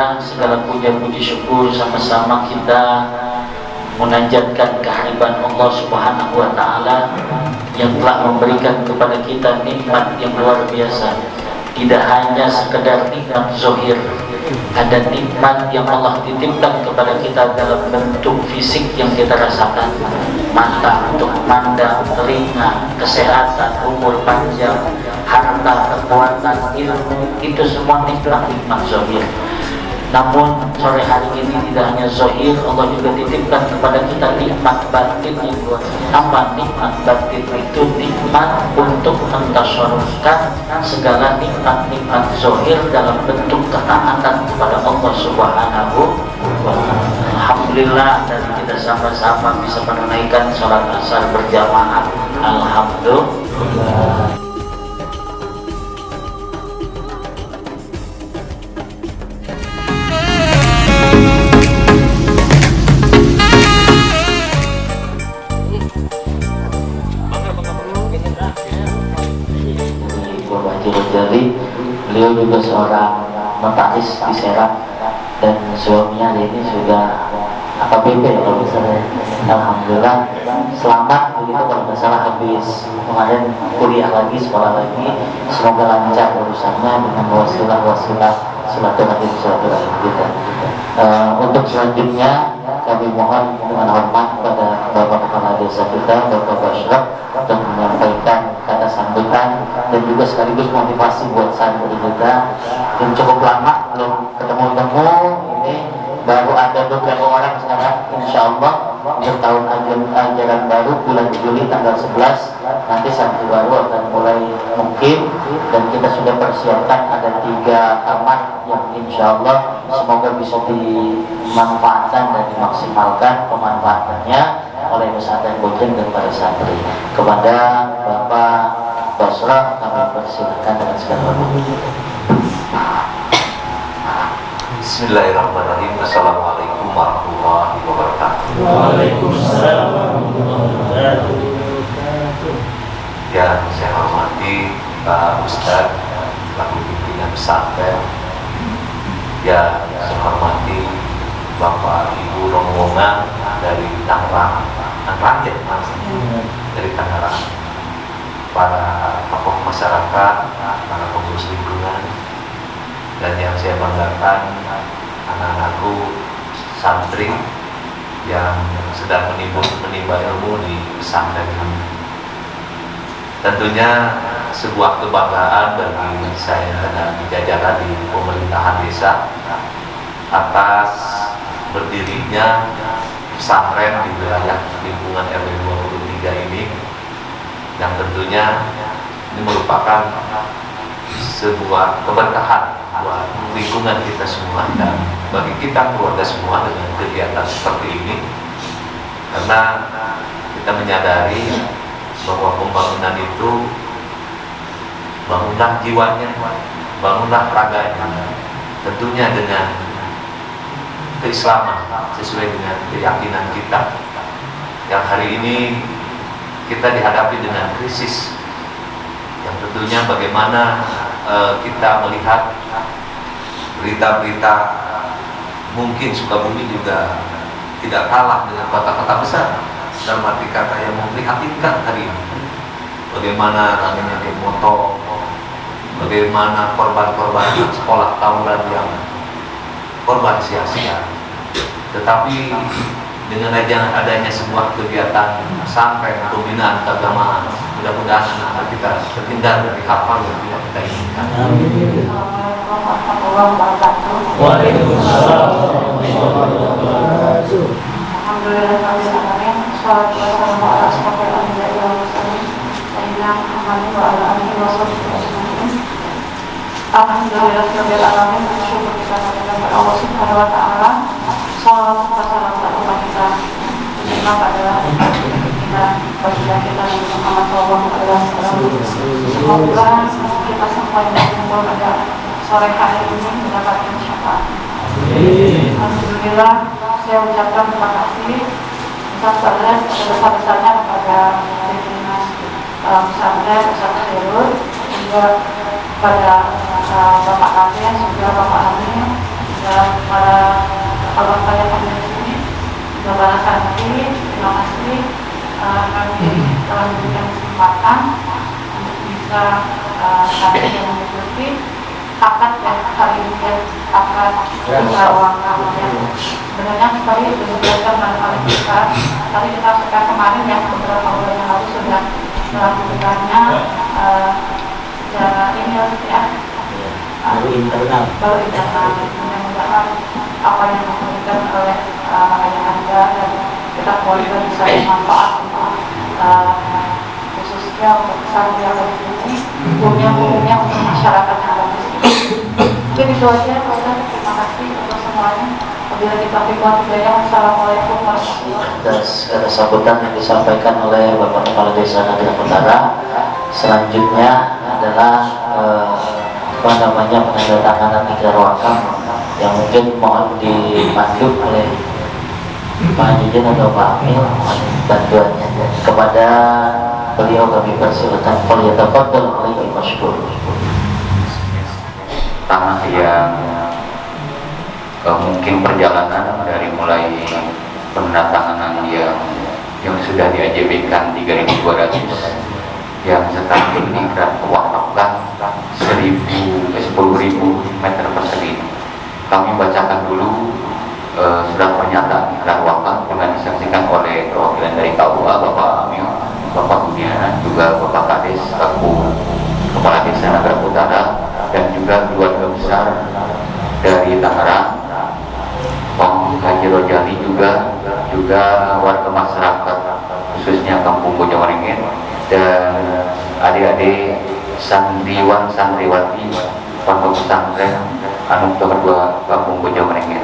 Alhamdulillah, segala puja puji syukur sama-sama kita menanjatkan kehadiran Allah Subhanahu wa Ta'ala yang telah memberikan kepada kita nikmat yang luar biasa. Tidak hanya sekedar nikmat zahir, ada nikmat yang Allah titipkan kepada kita dalam bentuk fisik yang kita rasakan. Mata untuk memandang, telinga, kesehatan, umur panjang, harta, kekuatan, ilmu, itu semua nikmat-nikmat zahir. Namun sore hari ini tidak hanya zahir, Allah juga titipkan kepada kita nikmat batin yang luar biasa. Apa nikmat batin itu? Nikmat untuk mentasarrufkan segala nikmat-nikmat zahir dalam bentuk ketaatan kepada Allah Subhanahu wa Ta'ala. Alhamdulillah, dari kita sama-sama bisa menunaikan sholat asar berjamaah. Alhamdulillah. Jadi beliau juga seorang notaris di Serang dan suaminya ini sudah AKBP kalau misalnya. Alhamdulillah selamat begitu, kalau nggak salah habis kemarin kuliah lagi, sekolah lagi. Semoga lancar urusannya dengan wasilah silaturahim kita. Untuk selanjutnya kami mohon dengan hormat kepada Bapak Kepala Desa kita, Bapak Bashraf, untuk menyampaikan kata sambutan dan juga sekaligus motivasi buat santri kita yang cukup lama belum ketemu. Ini baru ada beberapa orang sekarang, insya Allah untuk tahun ajaran baru bulan Juli tanggal 11 nanti santri baru akan mulai mungkin, dan kita sudah persiapkan ada 3 kamar yang insya Allah semoga bisa dimanfaatkan dan dimaksimalkan pemanfaatannya oleh pesantren Bojong dan para santri. Kepada Bapak Basrah kami persilakan dengan segala hormat. Bismillahirrahmanirrahim. Assalamualaikum warahmatullahi wabarakatuh. Waalaikumsalam warahmatullahi wabarakatuh. Yang saya hormati Pak Ustadz selaku pimpinan pesantren, yang saya hormati Bapak Ibu rombongan dari Tangerang ya, dari Tangerang, para tokoh masyarakat, para pengurus lingkungan, dan yang saya banggakan anak-anakku santri yang sedang menimba ilmu di pesantren ini. Tentunya sebuah kebanggaan bagi saya dan jajaran di pemerintahan desa atas berdirinya pesantren di wilayah lingkungan RW 23 ini, yang tentunya ini merupakan sebuah keberkahan buat lingkungan kita semua dan bagi kita keluarga semua dengan kegiatan seperti ini, karena kita menyadari bahwa pembangunan itu bangunlah jiwanya, bangunlah raganya, tentunya dengan keislaman sesuai dengan keyakinan kita yang hari ini kita dihadapi dengan krisis yang tentunya bagaimana kita melihat berita-berita, mungkin Sukabumi juga tidak kalah dengan kota-kota besar dalam arti kata yang memprihatinkan hari ini. Bagaimana ramainya demo, bagaimana korban-korban sekolah tawuran yang korban sia-sia. Tetapi dengan adanya sebuah kegiatan sampai pembinaan keagamaan, mudah-mudahan anak kita terhindar dari hal-hal yang tidak kita inginkan. Waalaikumsalam warahmatullahi wabarakatuh. Alhamdulillahirrahmanirrahim. Shallallahu alaihi wasallam. Alhamdulillahirabbil alamin. Syukur kita kepada Allah Subhanahu wa taala. Shalawat dan salam kepada kita adalah kita bagi kita Nabi Muhammad SAW. Semoga kita semua yang berkumpul pada sore hari ini mendapatkan syafaat. Alhamdulillah, saya ucapkan terima kasih sebesar-besarnya kepada pimpinan pesantren Ustaz Khairul, juga pada Bapak Kades, juga Bapak Amin, juga Kepada kalau saya kami di sini juga balas hati, terima kasih kami telah diberikan kesempatan untuk bisa hadir dan mengikuti akad yang hari ini akad Sarawaka. Sebenarnya sekali berdasarkan dari kita, tadi kita sudah kemarin yang beberapa bulan yang lalu sudah melakukannya secara ini ya. Baru internal. Mudah-mudahan apa yang diberikan oleh ayah anda dan kita keluarga bisa bermanfaat untuk khususnya untuk pesantren ini, umumnya untuk masyarakat yang ada di sini. Mungkin itu aja, terima kasih untuk semuanya. Bila kita hidayah, assalamualaikum warahmatullahi wabarakatuh. Atas kata sambutan yang disampaikan oleh Bapak Kepala Desa Nagrak Utara, selanjutnya adalah penandatanganan ikrar wakaf yang mungkin mohon dipandu oleh Pak Jujun atau Pak Amil, mohon bantuannya kepada beliau. Kami persilakan falyatafaddal alaihi masykur. Tanah yang mungkin perjalanan dari mulai penandatanganan yang sudah diajabkan 3.200 yang sekarang diikrar mewakafkan 10.000 meter persegi. Kami bacakan dulu surat pernyataan ikrar wakaf dengan disaksikan oleh perwakilan dari KUA, Bapak Amil, Bapak Budiana, juga Bapak Kades selaku Kepala Desa Nagrak Utara, dan juga keluarga besar dari Tangerang, Om Haji Rojali, juga warga masyarakat khususnya Kampung Bojongoringin dan adik-adik santriwan santriwati pondok pesantren Anu Kedua Kampung Bojongoringin.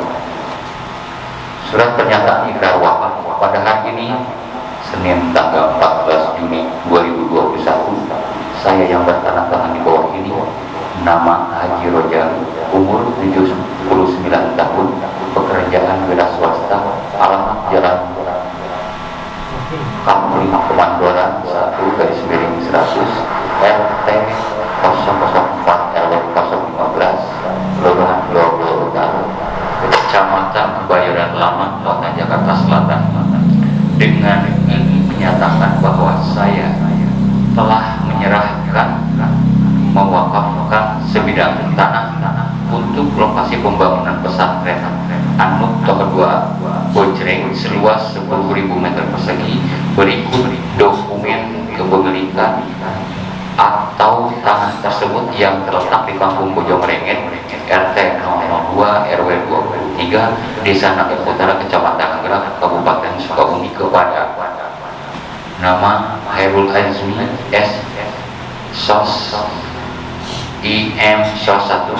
Surat pernyataan ikrar wakaf pada hari ini Senin tanggal 14 Juni 2021, saya yang bertanda tangan di bawah ini, nama Haji Rojali, umur 79 tahun, pekerjaan wira swasta, alamat Jalan Kampung Kemandoran 1/100 RT 004 RW 015 Kelurahan Grogol Utara, Kecamatan Kebayoran Lama, Kota Jakarta Selatan. Dengan ini menyatakan bahwa saya telah menyerahkan mewakafkan sebidang tanah untuk lokasi pembangunan pesantren Anuk Kedua Bojreng seluas 10.000 meter persegi berikut dokumen kepemilikan atau tanah tersebut yang terletak di Kampung Bojongoringin RT 002 RW 23 Desa Nagrak Utara Kecamatan Nagrak Kabupaten Sukabumi kepada nama Hairul Azmi S. Sos IM Sos 1,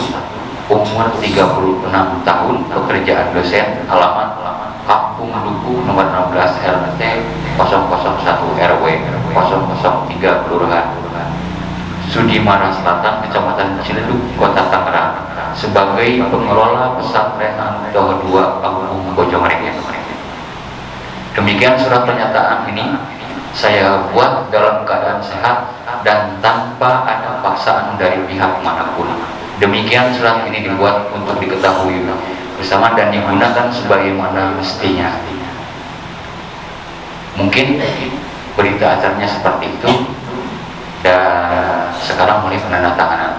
umur 36 tahun, pekerjaan dosen, alamat Kampung Duku nomor 16 RT 001 RW 003 Kelurahan Sudimara Selatan, Kecamatan Ciledug, Kota Tangerang, sebagai pengelola pesantren Anu 2 Kampung Bojongoringin. Demikian surat pernyataan ini saya buat dalam keadaan sehat dan tanpa ada paksaan dari pihak manapun. Demikian surat ini dibuat untuk diketahui bersama dan digunakan sebagaimana mestinya. Mungkin berita acaranya seperti itu, dan sekarang mulai penandatanganan.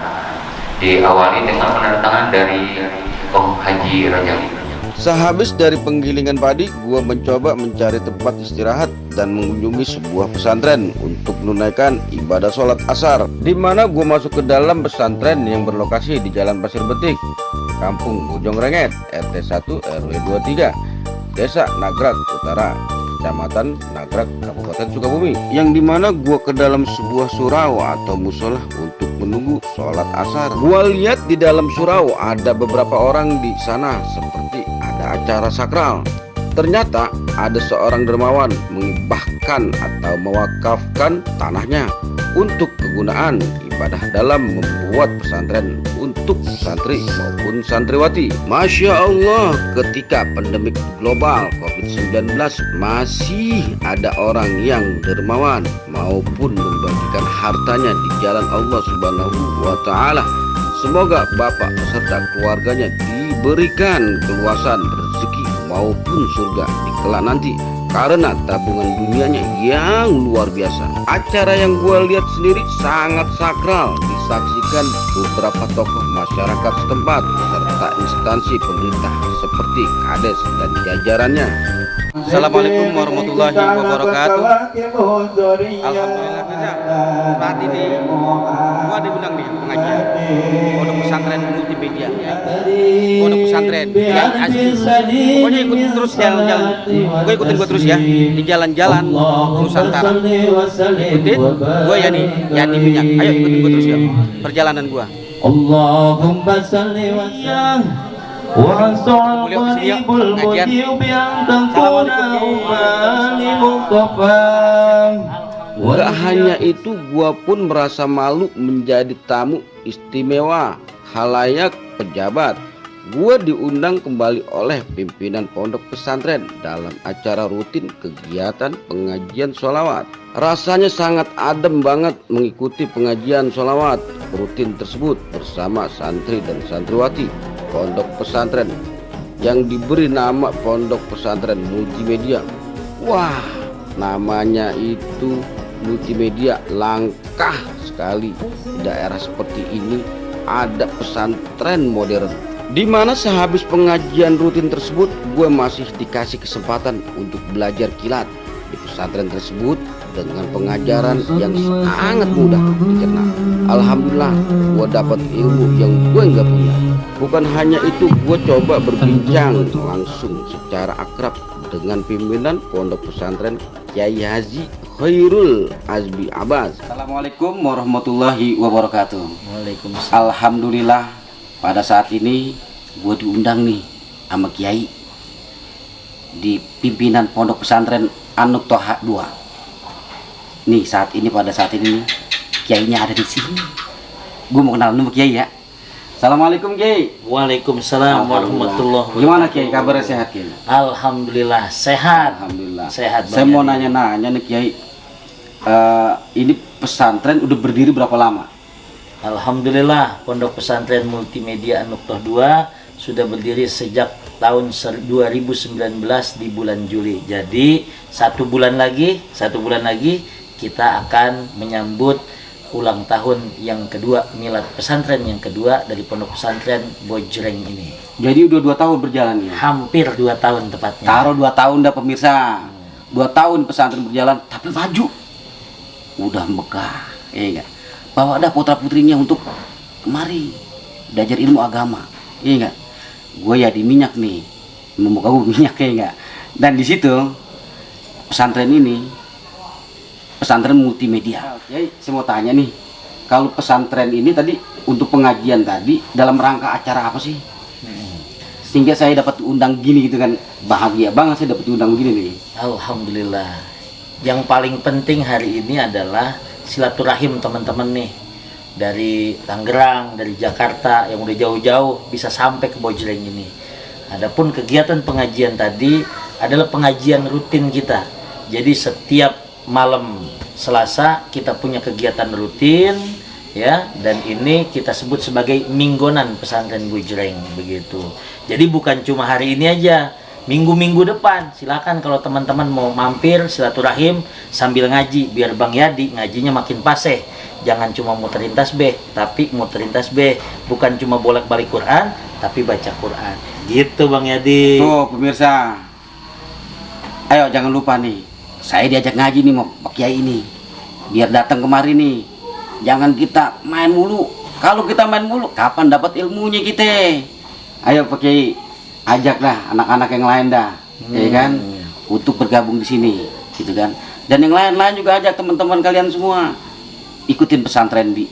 Diawali dengan penandatanganan dari Om Haji Rojali. Sehabis dari penggilingan padi, gua mencoba mencari tempat istirahat dan mengunjungi sebuah pesantren untuk menunaikan ibadah sholat asar, di mana gua masuk ke dalam pesantren yang berlokasi di Jalan Pasir Betik, Kampung Bojongoringin, RT 1 RW 23, Desa Nagrak Utara, Kecamatan Nagrak, Kabupaten Sukabumi, yang dimana gua ke dalam sebuah surau atau musola untuk menunggu sholat asar. Gua lihat di dalam surau ada beberapa orang di sana seperti ada acara sakral. Ternyata ada seorang dermawan mengibahkan atau mewakafkan tanahnya untuk kegunaan ibadah dalam membuat pesantren untuk santri maupun santriwati. Masya Allah, ketika pandemik global COVID-19 masih ada orang yang dermawan maupun membagikan hartanya di jalan Allah Subhanahu wa Ta'ala. Semoga Bapak beserta keluarganya diberikan keluasan rezeki maupun surga di kelak nanti, karena tabungan dunianya yang luar biasa. Acara yang gue lihat sendiri sangat sakral, disaksikan beberapa tokoh masyarakat setempat serta instansi pemerintah seperti Kades dan jajarannya. Assalamualaikum warahmatullahi wabarakatuh. Alhamdulillah Firza, saat ini gua diundang nih pengajian Pondok Pesantren Multimedia ya. Pondok Pesantren yang asli. Pokoknya ikutin terus jalan-jalan. Ikutin gua terus ya di jalan-jalan Nusantara. Ikutin gua ya nih, ya di minyak. Ayo ikutin gua terus ya perjalanan gua. Allahumma salli wa sallim wa sallimul mujib yang tengkuna umani muqafa. Gak hanya itu, gua pun merasa malu menjadi tamu istimewa halayak pejabat. Gua diundang kembali oleh pimpinan pondok pesantren dalam acara rutin kegiatan pengajian sholawat. Rasanya sangat adem banget mengikuti pengajian sholawat rutin tersebut bersama santri dan santriwati pondok pesantren yang diberi nama Pondok Pesantren Multimedia. Wah, namanya itu multimedia, langkah sekali di daerah seperti ini ada pesantren modern. Dimana sehabis pengajian rutin tersebut, gue masih dikasih kesempatan untuk belajar kilat di pesantren tersebut dengan pengajaran yang sangat mudah dicerna. Alhamdulillah, gue dapat ilmu yang gue nggak punya. Bukan hanya itu, gue coba berbincang langsung secara akrab dengan pimpinan pondok pesantren Kiai Haji Khairul Azbi Abbas. Assalamualaikum warahmatullahi wabarakatuh. Waalaikumsalam. Alhamdulillah, pada saat ini gue diundang nih sama Kiai di pimpinan pondok pesantren An-Nuqthah 2. Nih pada saat ini Kiainya ada di sini. Gue mau kenal sama Kiai ya. Assalamualaikum Kiai. Waalaikumsalam warahmatullahi wabarakatuh. Gimana Kiai, kabarnya sehat Kiai? Alhamdulillah sehat. Alhamdulillah Sehat. Saya mau nanya-nanya nih Kiai, ini pesantren udah berdiri berapa lama? Alhamdulillah, Pondok Pesantren Multimedia An-Nuqthah 2 sudah berdiri sejak tahun 2019 di bulan Juli. Jadi satu bulan lagi kita akan menyambut ulang tahun yang kedua, milad pesantren yang kedua dari Pondok Pesantren Bojreng ini. Jadi udah 2 tahun berjalan ya? Hampir 2 tahun tepatnya. Taruh 2 tahun dah pemirsa. 2 tahun pesantren berjalan tapi maju. Udah megah, ya enggak? Bawa dah putra putrinya untuk kemari belajar ilmu agama, ya enggak? Gue ya di minyak nih, membuka minyak, ya enggak? Dan di situ pesantren ini pesantren multimedia. Ya, saya mau tanya nih, kalau pesantren ini tadi untuk pengajian tadi dalam rangka acara apa sih? Sehingga saya dapat undang gini gitu kan, bahagia banget saya dapat undang begini nih. Alhamdulillah. Yang paling penting hari ini adalah silaturahim teman-teman nih dari Tangerang, dari Jakarta yang udah jauh-jauh bisa sampai ke Bojreng ini. Adapun kegiatan pengajian tadi adalah pengajian rutin kita. Jadi setiap malam Selasa kita punya kegiatan rutin ya, dan ini kita sebut sebagai minggonan pesantren Bojreng begitu. Jadi bukan cuma hari ini aja, minggu-minggu depan silakan kalau teman-teman mau mampir silaturahim sambil ngaji, biar Bang Yadi ngajinya makin fasih. Jangan cuma muterin tasbih, tapi muterin tasbih bukan cuma bolak-balik Quran, tapi baca Quran. Gitu Bang Yadi. Tuh pemirsa, ayo jangan lupa nih, saya diajak ngaji nih mau Pak Kiai ini, biar datang kemari nih. Jangan kita main mulu. Kalau kita main mulu, kapan dapat ilmunya kita? Ayo Pak Kiai, ajaklah anak-anak yang lain dah, ya kan, untuk bergabung di sini, gitu kan. Dan yang lain-lain juga ajak teman-teman kalian semua ikutin pesantren di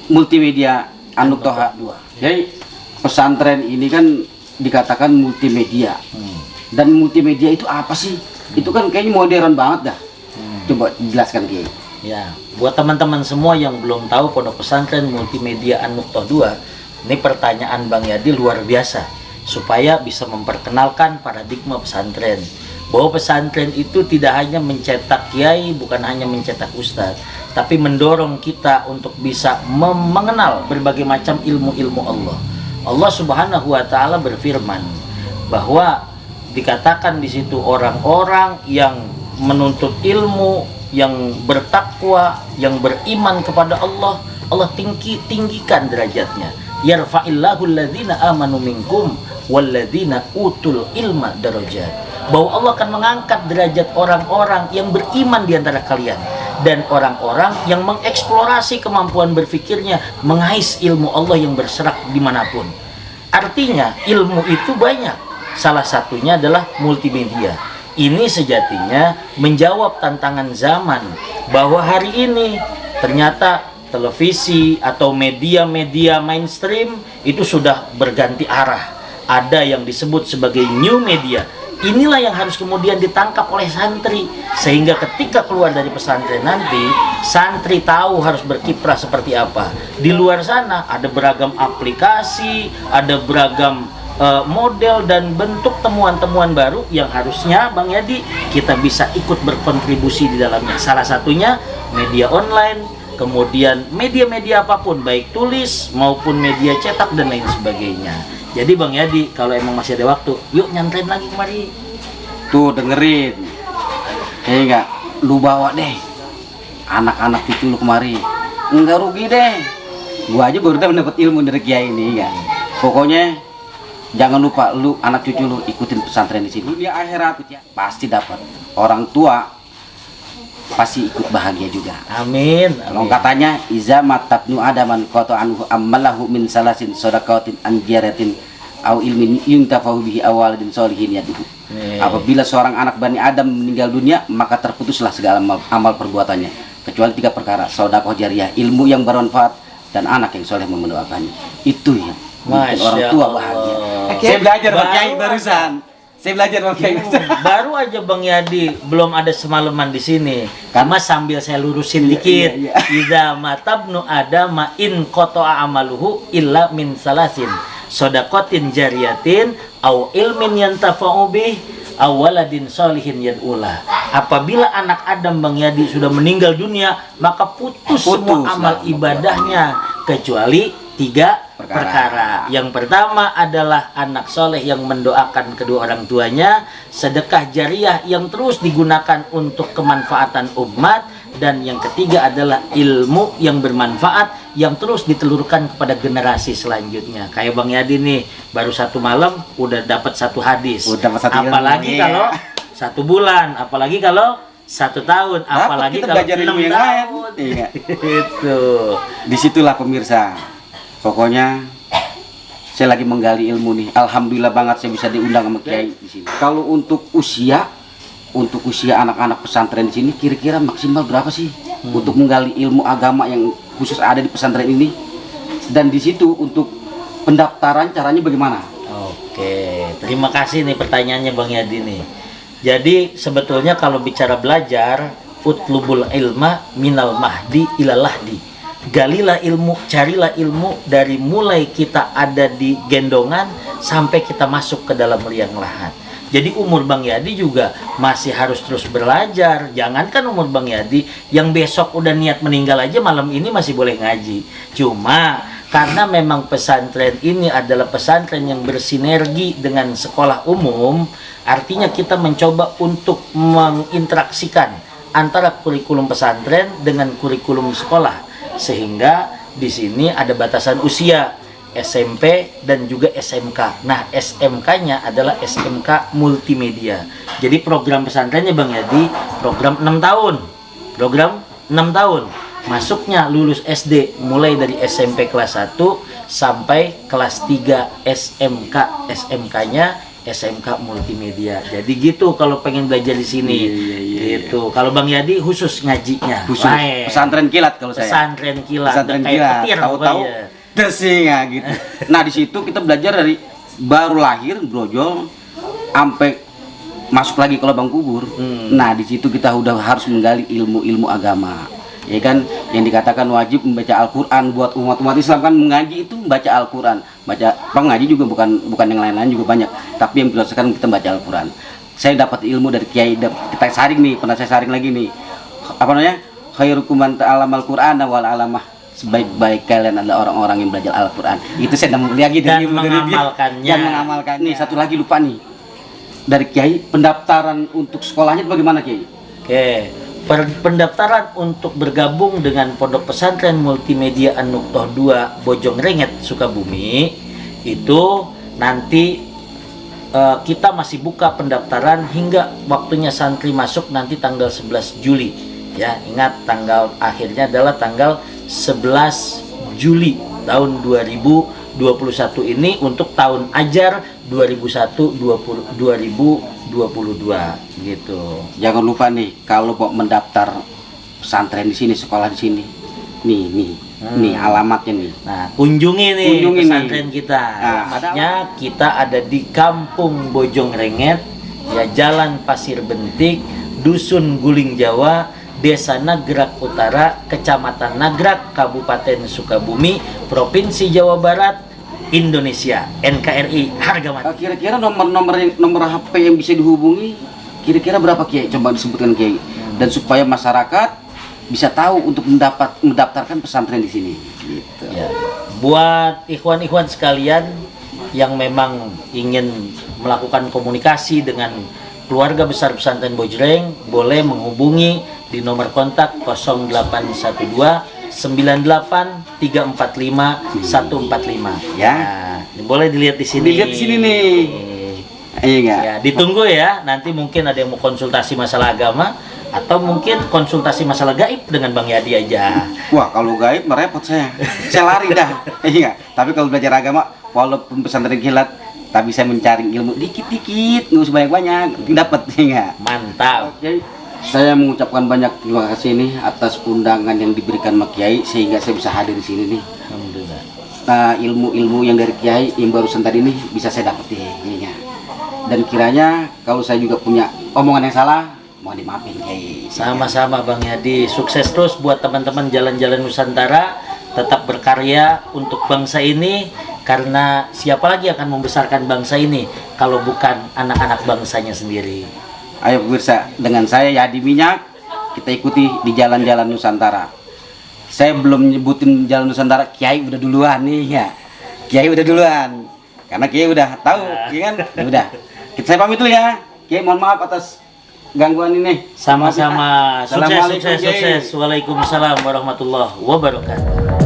multimedia An-Nuqthah 2. Jadi pesantren ini kan dikatakan multimedia. Dan multimedia itu apa sih? Itu kan kayaknya modern banget dah. Coba jelaskan Kiai. Ya, buat teman-teman semua yang belum tahu Pondok Pesantren Multimedia An-Nuqthah 2, ini pertanyaan Bang Yadi luar biasa supaya bisa memperkenalkan paradigma pesantren. Bahwa pesantren itu tidak hanya mencetak kiai, bukan hanya mencetak ustadz, tapi mendorong kita untuk bisa mengenal berbagai macam ilmu-ilmu Allah. Allah Subhanahu wa taala berfirman bahwa dikatakan di situ orang-orang yang menuntut ilmu, yang bertakwa, yang beriman kepada Allah, Allah tinggikan derajatnya. Yarfa'illahu alladhina amanu minkum walladzina utul ilma darajat. Bahwa Allah akan mengangkat derajat orang-orang yang beriman di antara kalian dan orang-orang yang mengeksplorasi kemampuan berfikirnya, mengais ilmu Allah yang berserak dimanapun. Artinya ilmu itu banyak, salah satunya adalah multimedia. Ini sejatinya menjawab tantangan zaman, bahwa hari ini ternyata televisi atau media-media mainstream itu sudah berganti arah. Ada yang disebut sebagai new media. Inilah yang harus kemudian ditangkap oleh santri, sehingga ketika keluar dari pesantren nanti, santri tahu harus berkiprah seperti apa. Di luar sana ada beragam aplikasi, ada beragam model dan bentuk temuan-temuan baru yang harusnya Bang Yadi kita bisa ikut berkontribusi di dalamnya. Salah satunya media online, kemudian media-media apapun, baik tulis maupun media cetak dan lain sebagainya. Jadi Bang Yadi, kalau emang masih ada waktu, yuk nyantren lagi kemari. Tuh dengerin, enggak, lu bawa deh anak-anak cucu lu kemari, enggak rugi deh. Gua aja baru dapat ilmu dari kiai ini ya. Pokoknya jangan lupa lu anak cucu lu ikutin pesantren di sini. Dunia akhirat ya pasti dapat. Orang tua pasti ikut bahagia juga. Amin. Kalau katanya iza matabnu adaman qata anhu amalahu min salasin sadaqatin anjaratin au ilmin yuntafau bihi awaladin solihin yaduhu. Apabila seorang anak Bani Adam meninggal dunia, maka terputuslah segala amal perbuatannya kecuali 3 perkara: sedekah jariyah, ilmu yang bermanfaat, dan anak yang soleh mendoakannya. Itu ya bikin orang tua bahagia. Saya belajar Bang Kiai barusan. Saya belajar Bang Kiai. Baru aja Bang Yadi belum ada semalaman di sini. Karena sambil saya lurusin dikit. Idza matabnu adama in qata'a amaluhu illa min salasin. Shadaqatin jariyatin au ilmin yantafa'u bih aw waladin sholihin yad'ula. Apabila anak Adam Bang Yadi sudah meninggal dunia, maka putus semua amal ibadahnya kecuali 3 perkara. Yang pertama adalah anak soleh yang mendoakan kedua orang tuanya, sedekah jariah yang terus digunakan untuk kemanfaatan umat, dan yang ketiga adalah ilmu yang bermanfaat yang terus ditelurkan kepada generasi selanjutnya. Kayak Bang Yadi nih, baru 1 malam udah dapat 1 hadis. Apalagi kalau 1 bulan, apalagi kalau 1 tahun, apalagi kalau 6 tahun. Iya. Itu. Disitulah pemirsa. Pokoknya saya lagi menggali ilmu nih. Alhamdulillah banget saya bisa diundang sama Kiai di sini. Kalau untuk usia anak-anak pesantren di sini kira-kira maksimal berapa sih untuk menggali ilmu agama yang khusus ada di pesantren ini? Dan di situ untuk pendaftaran caranya bagaimana? Oke, terima kasih nih pertanyaannya Bang Yadi nih. Jadi sebetulnya kalau bicara belajar, utlubul ilma minal mahdi ilal lahdi. Galilah ilmu, carilah ilmu dari mulai kita ada di gendongan sampai kita masuk ke dalam liang lahat. Jadi umur Bang Yadi juga masih harus terus belajar. Jangankan umur Bang Yadi, yang besok udah niat meninggal aja malam ini masih boleh ngaji. Cuma karena memang pesantren ini adalah pesantren yang bersinergi dengan sekolah umum, artinya kita mencoba untuk menginteraksikan antara kurikulum pesantren dengan kurikulum sekolah. Sehingga di sini ada batasan usia SMP dan juga SMK. Nah, SMK-nya adalah SMK multimedia. Jadi program pesantrennya Bang Yadi program 6 tahun. Program 6 tahun. Masuknya lulus SD mulai dari SMP kelas 1 sampai kelas 3 SMK. SMK-nya SMK multimedia. Jadi gitu kalau pengen belajar di sini. Gitu. Kalau Bang Yadi khusus ngajinya. Khusus pesantren kilat kalau saya. Pesantren kilat. Pesantren kilat. Tahu-tahu desing gitu. Nah, di situ kita belajar dari baru lahir brojol sampai masuk lagi ke lubang kubur. Nah, di situ kita udah harus menggali ilmu-ilmu agama. Ya kan, yang dikatakan wajib membaca Al-Qur'an buat umat-umat Islam kan, mengaji itu membaca Al-Qur'an. Mengaji juga bukan yang lain-lain juga banyak, tapi yang berdasarkan kita baca Al-Qur'an. Saya dapat ilmu dari Kiai, kita saring nih, pernah saya saring lagi nih. Apa namanya? Khairukum man ta'allamal Qur'ana wal alamah sebaik-baik kalian adalah orang-orang yang belajar Al-Quran. Itu saya nemu lagi Dan dari mengamalkannya. dan mengamalkan. Nih satu lagi lupa nih, dari Kiai, pendaftaran untuk sekolahnya bagaimana Kiai? Oke, pendaftaran untuk bergabung dengan Pondok Pesantren Multimedia An-Nuqtoh 2 Bojongrenget Sukabumi itu nanti kita masih buka pendaftaran hingga waktunya santri masuk nanti tanggal 11 Juli. Ya, ingat tanggal akhirnya adalah tanggal 11 Juli tahun 2021 ini untuk tahun ajar 2021-2022 gitu. Jangan lupa nih, kalau mau mendaftar pesantren di sini, sekolah di sini, nih alamatnya nih. Nah, kunjungi nih Kunjungi pesantren nih. kita. Nah, Alamatnya kita ada di Kampung Bojongrenget, ya Jalan Pasir Bentik, Dusun Guling Jawa, Desa Nagrak Utara, Kecamatan Nagrak, Kabupaten Sukabumi, Provinsi Jawa Barat, Indonesia. NKRI harga mati. Kira-kira nomor HP yang bisa dihubungi kira-kira berapa Kiai? Coba disebutkan Kiai. Dan supaya masyarakat bisa tahu untuk mendaftarkan pesantren di sini. Gitu. Ya. Buat ikhwan-ikhwan sekalian yang memang ingin melakukan komunikasi dengan keluarga besar pesantren Bojreng, boleh menghubungi di nomor kontak 0812 98 345 145. Ya. Nah, boleh dilihat di sini. Dilihat di sini nih. Iya enggak? Ya, ditunggu ya. Nanti mungkin ada yang mau konsultasi masalah agama atau mungkin konsultasi masalah gaib dengan Bang Yadi aja. Wah, kalau gaib merepot saya. Saya lari dah. Iya. Tapi kalau belajar agama, walaupun pesantren kilat, tapi saya mencari ilmu dikit-dikit, nggak usah banyak-banyak, dapat enggak? Mantap. Oke. Saya mengucapkan banyak terima kasih nih atas undangan yang diberikan Mak Kiai sehingga saya bisa hadir di sini nih. Alhamdulillah. Nah, ilmu-ilmu yang dari Kiai yang barusan tadi nih bisa saya dapetin ininya. Dan kiranya kalau saya juga punya omongan yang salah, mohon dimaafin Kiai. Sama-sama Bang Yadi, sukses terus buat teman-teman Jalan-Jalan Nusantara, tetap berkarya untuk bangsa ini, karena siapa lagi akan membesarkan bangsa ini kalau bukan anak-anak bangsanya sendiri. Ayo pemirsa, dengan saya Yadi Minyak, kita ikuti di Jalan-Jalan Nusantara. Saya belum nyebutin Jalan Nusantara, Kiai udah duluan nih ya. Kiai udah duluan, karena Kiai udah tahu, ya kan? Ya udah, saya pamit dulu ya. Kiai mohon maaf atas gangguan ini. Sama-sama, Assalamualaikum, sukses. Kiai. Waalaikumsalam warahmatullahi wabarakatuh.